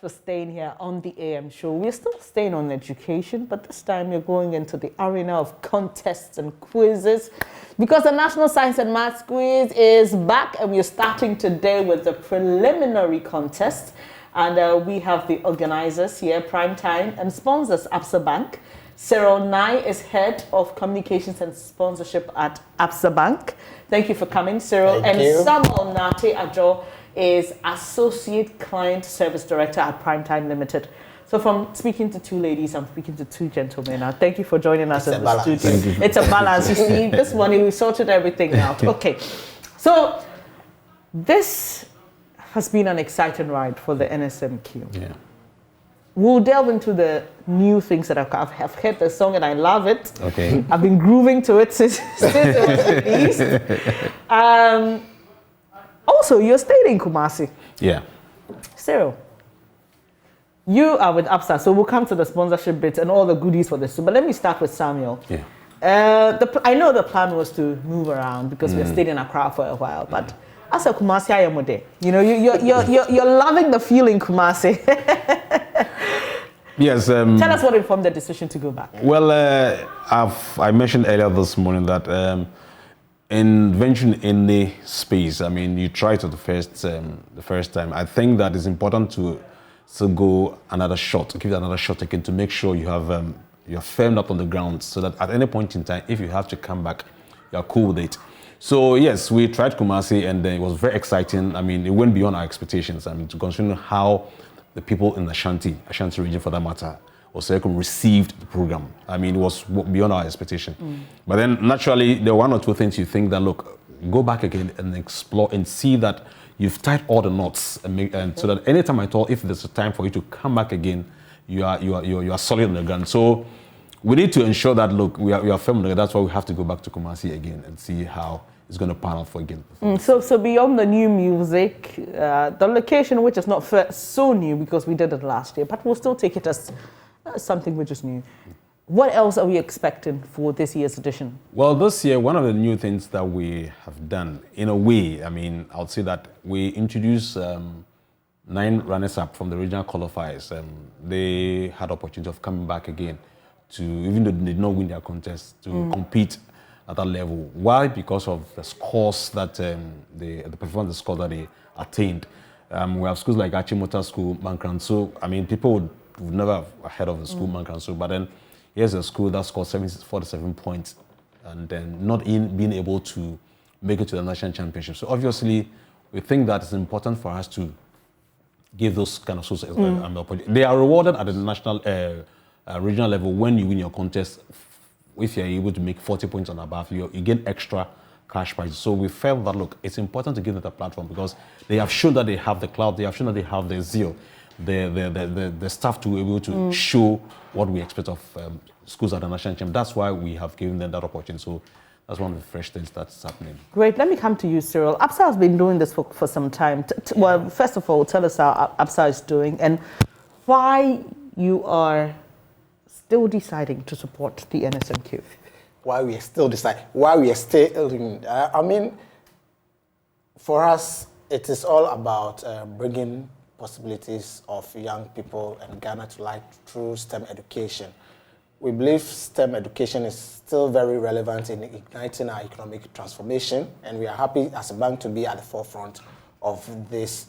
For staying here on the AM show. We're still staying on education, but this time we're going into the arena of contests and quizzes because the National Science and Maths Quiz is back, and we're starting today with the preliminary contest. And we have the organizers here, Primetime, and sponsors Absa Bank. Cyril Nai is head of communications and sponsorship at Absa Bank. Thank you for coming, Cyril. Thank you. Samuel Nate Ajo is Associate Client Service Director at Primetime Limited. So from speaking to two ladies, I'm speaking to two gentlemen now. Thank you for joining us in the studio. It's a balance. You see, this morning we sorted everything out. Okay. So this has been an exciting ride for the NSMQ. Yeah. We'll delve into the new things that I've heard the song and I love it. Okay. I've been grooving to it since it was released. Also, you're staying in Kumasi. Yeah. Cyril, you are with Absa, so we'll come to the sponsorship bit and all the goodies for this. But let me start with Samuel. Yeah. I know the plan was to move around because we're staying in Accra for a while, but as a Kumasi, I am there. You know, you're loving the feeling Kumasi. Yes. Tell us what informed the decision to go back. Well, I mentioned earlier this morning that in venturing in the space, I mean, you try to the first time. I think that it's important to go another shot, give it another shot again to make sure you have you're firmed up on the ground, so that at any point in time, if you have to come back, you're cool with it. So yes, we tried Kumasi, and it was very exciting. I mean, it went beyond our expectations. I mean, to consider how the people in the Ashanti region, for that matter, also received the program. I mean, it was beyond our expectation. But then naturally, there are one or two things you think that, look, go back again and explore and see that you've tied all the knots, and so that anytime at all, if there's a time for you to come back again, you are solid on the ground. So we need to ensure that, look, we are firm on the ground. That's why we have to go back to Kumasi again and see how it's going to pan out for again. So beyond the new music, the location, which is not so new because we did it last year, but we'll still take it as something which is new. What else are we expecting for this year's edition? Well, this year, one of the new things that we have done, in a way, I mean, I would say that we introduced 9 runners-up from the regional qualifiers. They had opportunity of coming back again to, even though they did not win their contest, to compete at that level. Why? Because of the scores that the performance score that they attained. We have schools like Achimota School, Mankranso. I mean, people would never have heard of the school, Mankranso, but then here's a school that scored 47 points and then not being able to make it to the national championship. So obviously, we think that it's important for us to give those kind of schools an opportunity. They are rewarded at the national, regional level when you win your contest. If you're able to make 40 points and above, you get extra cash prizes. So we felt that, look, it's important to give them a platform because they have shown that they have the clout, they have shown that they have the zeal, the staff to be able to show what we expect of schools at the national championship. That's why we have given them that opportunity. So that's one of the fresh things that's happening. Great. Let me come to you, Cyril. Absa has been doing this for some time. Well, first of all, tell us how Absa is doing and why you are still deciding to support the NSMQ. Why we are still deciding? Why we are still? I mean, for us, it is all about bringing possibilities of young people in Ghana to life through STEM education. We believe STEM education is still very relevant in igniting our economic transformation, and we are happy as a bank to be at the forefront of this.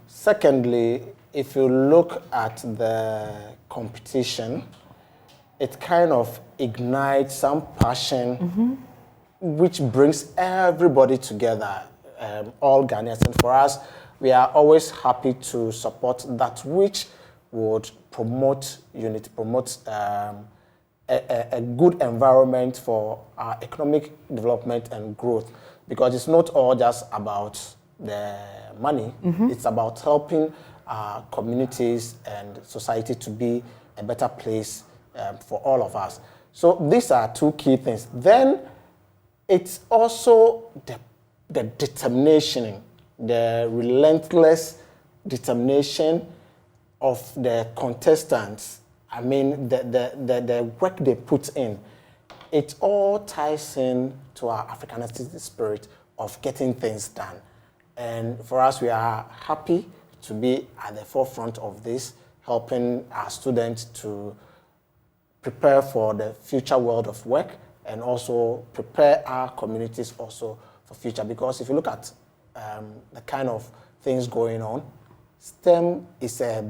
Secondly, if you look at the competition, it kind of ignites some passion, which brings everybody together, all Ghanaians. And for us, we are always happy to support that which would promote unity, promote a good environment for our economic development and growth. Because it's not all just about the money, it's about helping our communities and society to be a better place for all of us. So these are two key things. Then it's also the determination, the relentless determination of the contestants. I mean, the work they put in. It all ties in to our Africanist spirit of getting things done. And for us, we are happy to be at the forefront of this, helping our students to prepare for the future world of work and also prepare our communities also for future. Because if you look at the kind of things going on, STEM is a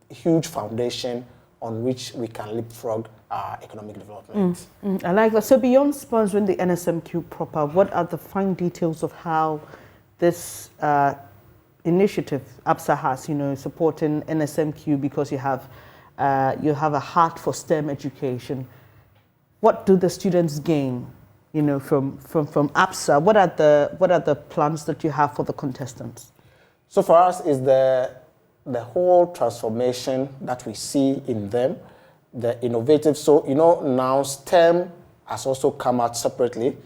huge foundation on which we can leapfrog our economic development. I like that. So beyond sponsoring the NSMQ proper, what are the fine details of how this initiative Absa has, supporting NSMQ, because you have a heart for STEM education? What do the students gain, from Absa? What are the plans that you have for the contestants? So for us is the whole transformation that we see in them, the innovative. So, now STEM has also come out separately,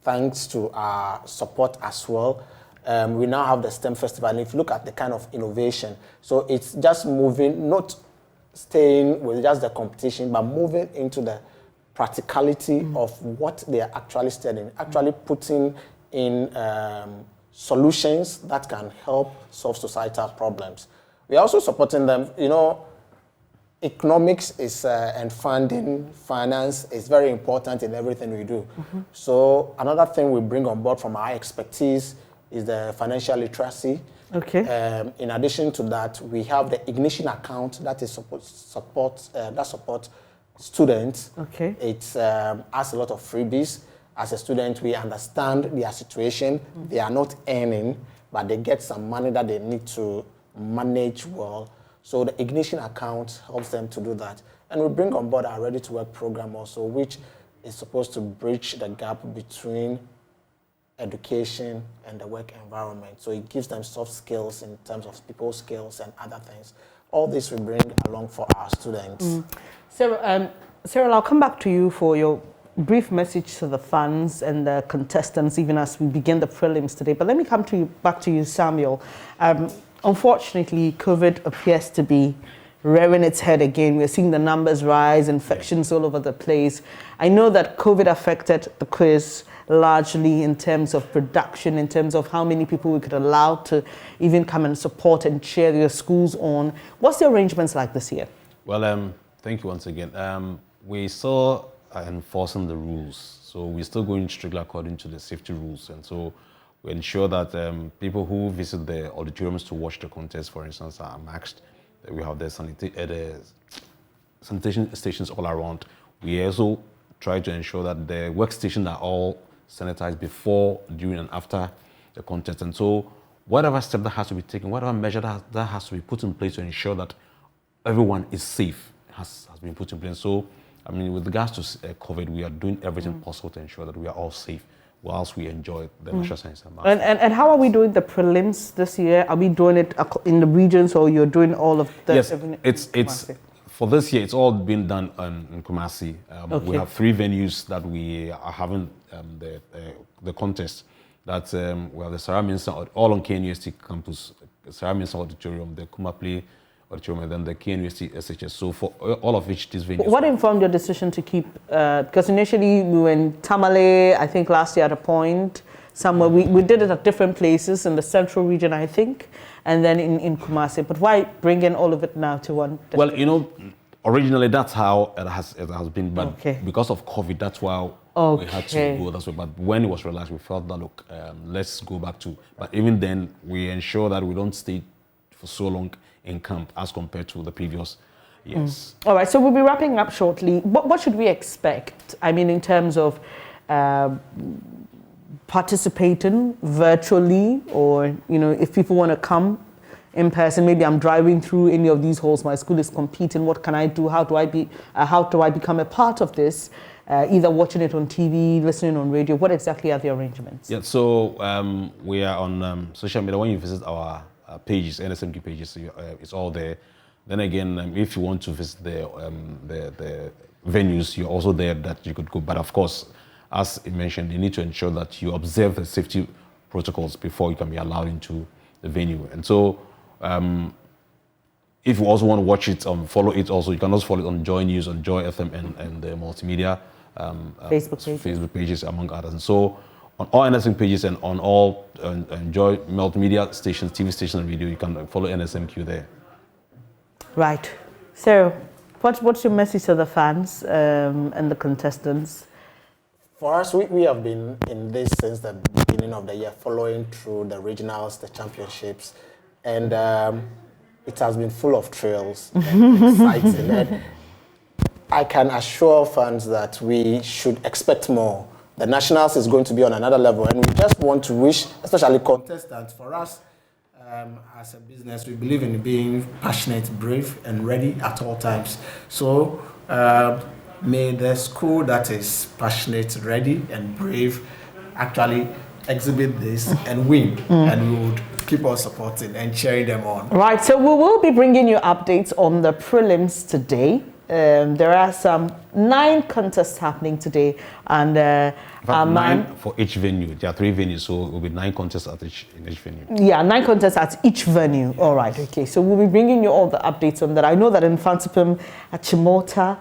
thanks to our support as well. We now have the STEM Festival. And if you look at the kind of innovation, so it's just moving, not staying with just the competition, but moving into the practicality of what they are actually studying, actually putting in solutions that can help solve societal problems. We are also supporting them. Economics is and finance is very important in everything we do. So another thing we bring on board from our expertise is the financial literacy. Okay. In addition to that, we have the Ignition account that is support students. Okay. It has a lot of freebies. As a student, we understand their situation. They are not earning, but they get some money that they need to manage well. So the Ignition account helps them to do that. And we bring on board our Ready to Work program also, which is supposed to bridge the gap between education and the work environment. So it gives them soft skills in terms of people skills and other things. All this we bring along for our students. Cyril, I'll come back to you for your brief message to the fans and the contestants, even as we begin the prelims today. But let me come back to you, Samuel. Unfortunately, COVID appears to be rearing its head again. We're seeing the numbers rise, infections all over the place. I know that COVID affected the quiz largely in terms of production, in terms of how many people we could allow to even come and support and cheer your schools on. What's the arrangements like this year? Well, thank you once again. We still are enforcing the rules. So we're still going strictly according to the safety rules. And so we ensure that people who visit the auditoriums to watch the contest, for instance, are masked. We have the sanitation stations all around. We also try to ensure that the workstations are all sanitized before, during, and after the contest. And so whatever step that has to be taken, whatever measure that has to be put in place to ensure that everyone is safe has been put in place. So, I mean, with regards to COVID, we are doing everything possible to ensure that we are all safe whilst we enjoy the National Science and Maths. And how are we doing the prelims this year? Are we doing it in the regions, or you're doing all of the... Yes, it's for this year, it's all been done in Kumasi. We have 3 venues that we are having the contest. That's we have the Sarah Mensah, all on KNUST campus, Sarah Mensah Auditorium, the Kumasi Auditorium, and then the KNUST SHS. So for all of which these venues... What informed your decision to keep... because initially we were in Tamale, I think last year at a point, somewhere. We did it at different places in the central region, I think, and then in Kumasi. But why bring in all of it now to one district? Well, originally that's how it has been, but because of COVID, that's why we had to go that way. But when it was realized, we felt that, look, let's go back to... But even then, we ensure that we don't stay for so long in camp as compared to the previous years. All right, so we'll be wrapping up shortly. What should we expect? I mean, in terms of participating virtually, or, if people want to come in person, maybe I'm driving through any of these halls, my school is competing, what can I do? How do I become a part of this? Either watching it on TV, listening on radio, what exactly are the arrangements? Yeah, so we are on social media. When you visit our pages, NSMQ pages, it's all there. Then again, if you want to visit the venues, you're also there that you could go. But of course, as I mentioned, you need to ensure that you observe the safety protocols before you can be allowed into the venue. And so, if you also want to watch it, follow it also, you can also follow it on Joy News, on Joy FM, and the multimedia Facebook pages, among others. And so, on all NSMQ pages and on all Joy multimedia stations, TV stations and radio. You can follow NSMQ there. Right. So, what's your message to the fans and the contestants? For us, we have been in this since the beginning of the year, following through the regionals, the championships, and it has been full of thrills and exciting. And I can assure fans that we should expect more. The nationals is going to be on another level, and we just want to wish, especially contestants, for us as a business, we believe in being passionate, brave, and ready at all times. So may the school that is passionate, ready, and brave actually exhibit this and win, and we would keep on supporting and cheering them on. Right, so we will be bringing you updates on the prelims today. There are some 9 contests happening today, and 9 for each venue. There are 3 venues, so it will be 9 contests in each venue. Yeah, 9 contests at each venue. All right, okay. So we'll be bringing you all the updates on that. I know that in Fantipim, at Chimota,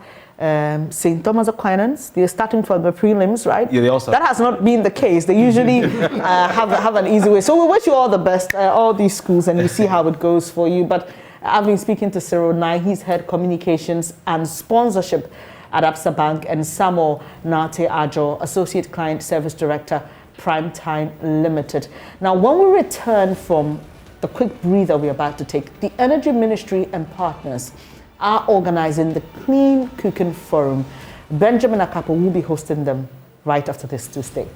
St. Thomas Aquinas, they're starting from the prelims, right? Yeah, they all start. That has not been the case. They usually have an easy way. So we wish you all the best, all these schools, and you see how it goes for you. But I've been speaking to Cyril Nai. He's head communications and sponsorship at Absa Bank, and Samo Nate Ajo, associate client service director, Primetime Limited. Now, when we return from the quick breather we're about to take, the Energy Ministry and partners are organizing the Clean Cooking Forum. Benjamin Akapo will be hosting them right after this Tuesday.